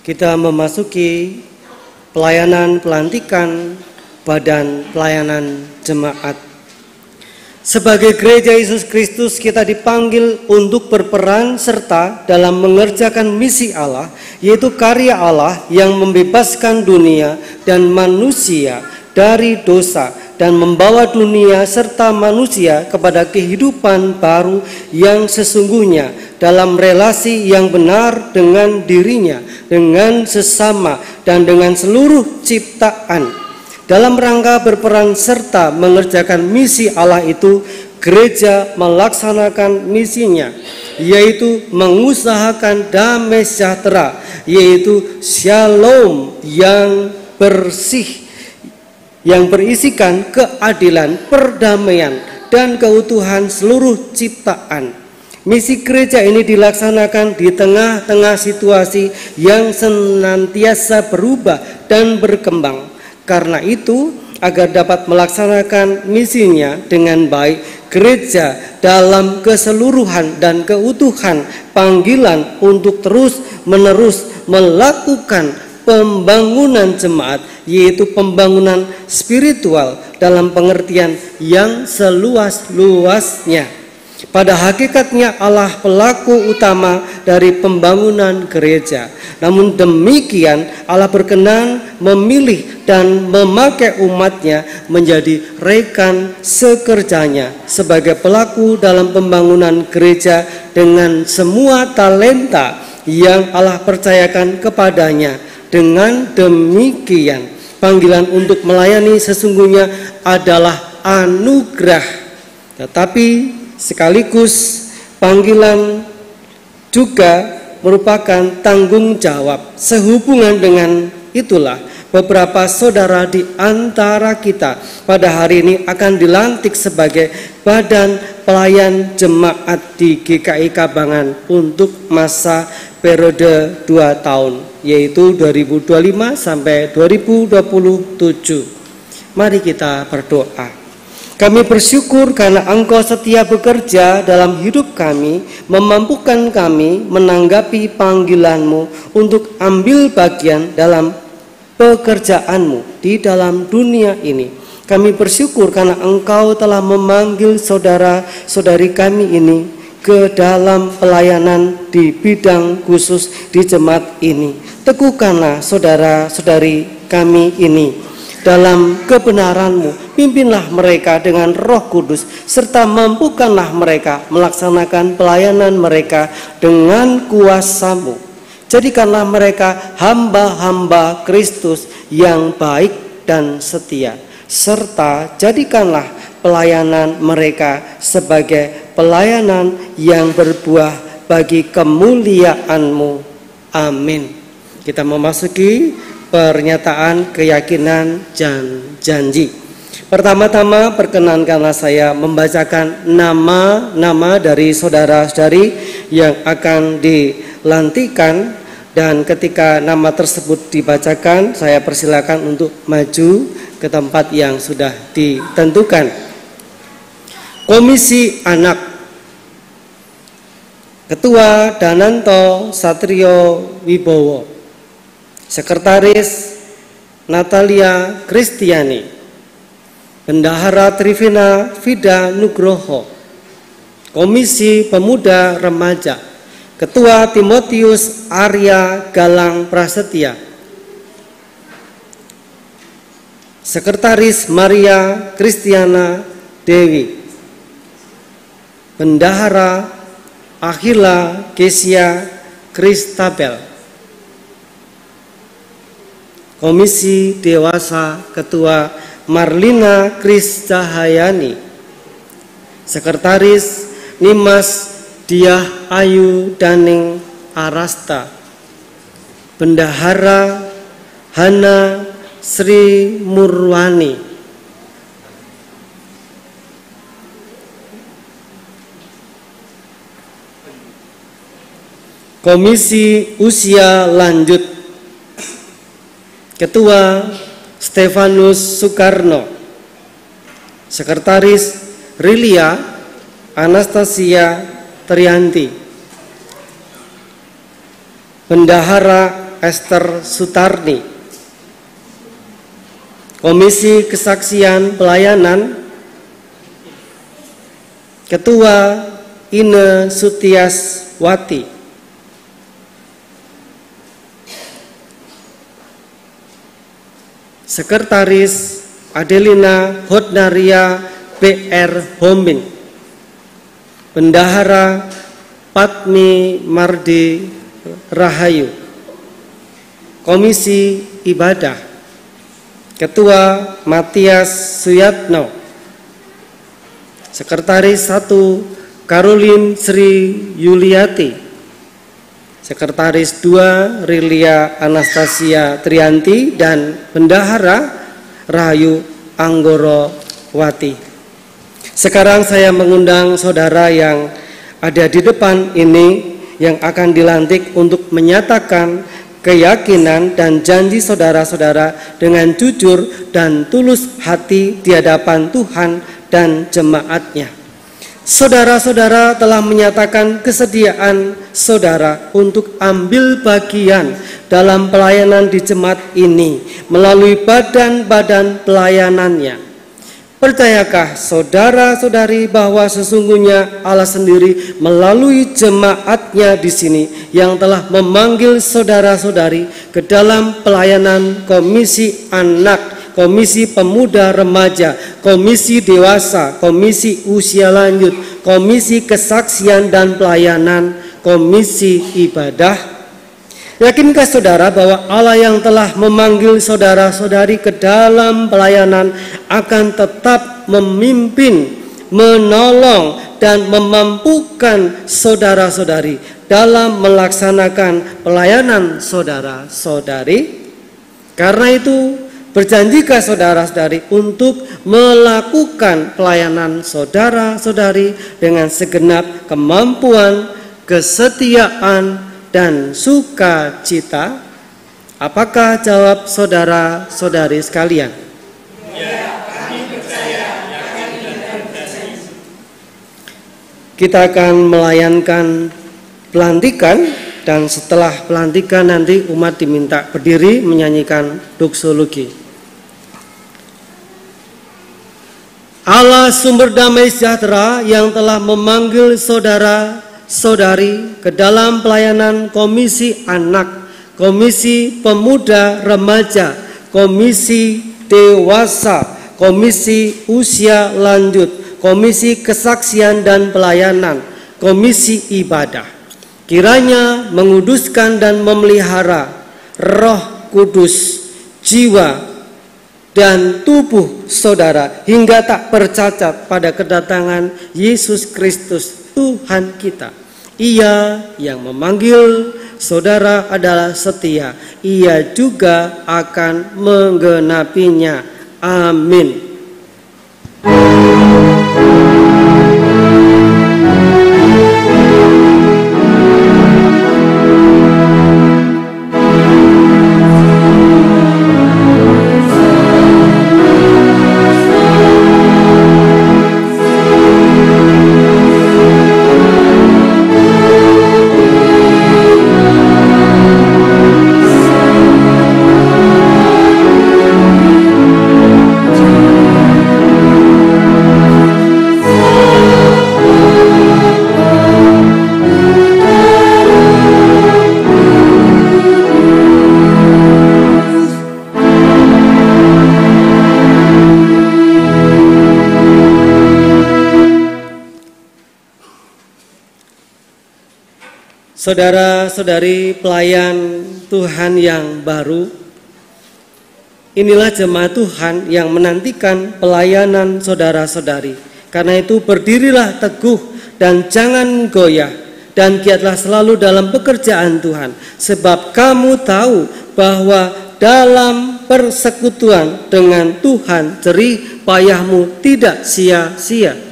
kita memasuki pelayanan pelantikan Badan Pelayanan Jemaat. Sebagai gereja Yesus Kristus, kita dipanggil untuk berperan serta dalam mengerjakan misi Allah, yaitu karya Allah yang membebaskan dunia dan manusia dari dosa dan membawa dunia serta manusia kepada kehidupan baru yang sesungguhnya dalam relasi yang benar dengan dirinya, dengan sesama, dan dengan seluruh ciptaan. Dalam rangka berperan serta mengerjakan misi Allah itu, gereja melaksanakan misinya, yaitu mengusahakan damai sejahtera, yaitu shalom yang bersih, yang berisikan keadilan, perdamaian, dan keutuhan seluruh ciptaan. Misi gereja ini dilaksanakan di tengah-tengah situasi yang senantiasa berubah dan berkembang. Karena itu, agar dapat melaksanakan misinya dengan baik, gereja dalam keseluruhan dan keutuhan panggilan untuk terus-menerus melakukan pembangunan jemaat, yaitu pembangunan spiritual dalam pengertian yang seluas-luasnya. Pada hakikatnya Allah pelaku utama dari pembangunan gereja. Namun demikian Allah berkenan memilih dan memakai umatnya menjadi rekan sekerjanya sebagai pelaku dalam pembangunan gereja dengan semua talenta yang Allah percayakan kepadanya. Dengan demikian panggilan untuk melayani sesungguhnya adalah anugerah, tetapi sekaligus panggilan juga merupakan tanggung jawab. Sehubungan dengan itulah beberapa saudara di antara kita pada hari ini akan dilantik sebagai badan pelayan jemaat di GKI Kabangan untuk masa periode 2 tahun, yaitu 2025 sampai 2027. Mari kita berdoa. Kami bersyukur karena Engkau setia bekerja dalam hidup kami, memampukan kami menanggapi panggilan-Mu untuk ambil bagian dalam pekerjaan-Mu di dalam dunia ini. Kami bersyukur karena Engkau telah memanggil saudara-saudari kami ini ke dalam pelayanan di bidang khusus di jemaat ini. Teguhkanlah saudara-saudari kami ini dalam kebenaran-Mu, pimpinlah mereka dengan Roh Kudus, serta mampukanlah mereka melaksanakan pelayanan mereka dengan kuasa-Mu. Jadikanlah mereka hamba-hamba Kristus yang baik dan setia, serta jadikanlah pelayanan mereka sebagai pelayanan yang berbuah bagi kemuliaan-Mu. Amin. Kita memasuki pernyataan keyakinan dan janji. Pertama-tama perkenankanlah saya membacakan nama-nama dari saudara-saudari yang akan dilantikan, dan ketika nama tersebut dibacakan, saya persilakan untuk maju ke tempat yang sudah ditentukan. Komisi Anak, Ketua Dananto Satrio Wibowo. Sekretaris Natalia Kristiani. Bendahara Trivina Vida Nugroho. Komisi Pemuda Remaja, Ketua Timotius Arya Galang Prasetya. Sekretaris Maria Kristiana Dewi. Bendahara Akhila Kesia Kristabel. Komisi Dewasa, Ketua Marlina Kris Cahayani. Sekretaris Nimas Diah Ayu Daning Arasta. Bendahara Hana Sri Murwani. Komisi Usia Lanjut, Ketua Stefanus Soekarno. Sekretaris Rilia Anastasia Trianti. Bendahara Esther Sutarni. Komisi Kesaksian Pelayanan, Ketua Ine Sutiaswati. Sekretaris Adelina Hotnaria PR Hombing. Bendahara Patmi Mardi Rahayu. Komisi Ibadah, Ketua Matias Suyatno. Sekretaris 1 Karolin Sri Yuliati. Sekretaris 2 Rilia Anastasia Trianti dan Bendahara Rahayu Anggorowati. Sekarang saya mengundang saudara yang ada di depan ini yang akan dilantik untuk menyatakan keyakinan dan janji saudara-saudara dengan jujur dan tulus hati di hadapan Tuhan dan jemaatnya. Saudara-saudara telah menyatakan kesediaan saudara untuk ambil bagian dalam pelayanan di jemaat ini melalui badan-badan pelayanannya. Percayakah saudara-saudari bahwa sesungguhnya Allah sendiri melalui jemaatnya di sini yang telah memanggil saudara-saudari ke dalam pelayanan komisi anak, komisi pemuda remaja, komisi dewasa, komisi usia lanjut, komisi kesaksian dan pelayanan, komisi ibadah. Yakinkah saudara bahwa Allah yang telah memanggil saudara-saudari ke dalam pelayanan akan tetap memimpin, menolong, dan memampukan saudara-saudari dalam melaksanakan pelayanan saudara-saudari? Karena itu, berjanjikah saudara-saudari untuk melakukan pelayanan saudara-saudari dengan segenap kemampuan, kesetiaan, dan sukacita? Apakah jawab saudara-saudari sekalian? Ya, kami percaya, yakin, dan berjanji. Kita akan melayankan pelantikan, dan setelah pelantikan nanti umat diminta berdiri menyanyikan doksologi. Allah sumber damai sejahtera yang telah memanggil saudara-saudari ke dalam pelayanan komisi anak, komisi pemuda remaja, komisi dewasa, komisi usia lanjut, komisi kesaksian dan pelayanan, komisi ibadah. Kiranya menguduskan dan memelihara Roh Kudus, jiwa dan tubuh saudara hingga tak bercacat pada kedatangan Yesus Kristus Tuhan kita. Ia yang memanggil saudara adalah setia, ia juga akan menggenapinya. Amin. Saudara-saudari pelayan Tuhan yang baru, inilah jemaat Tuhan yang menantikan pelayanan saudara-saudari. Karena itu berdirilah teguh dan jangan goyah, dan giatlah selalu dalam pekerjaan Tuhan. Sebab kamu tahu bahwa dalam persekutuan dengan Tuhan jerih payahmu tidak sia-sia.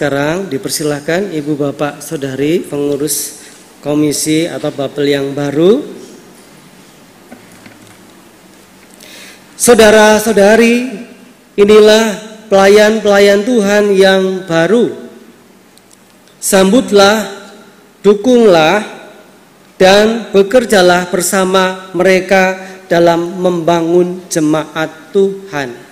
Sekarang dipersilahkan Ibu Bapak Saudari pengurus komisi atau Bapel yang baru. Saudara-saudari, inilah pelayan-pelayan Tuhan yang baru. Sambutlah, dukunglah, dan bekerjalah bersama mereka dalam membangun jemaat Tuhan.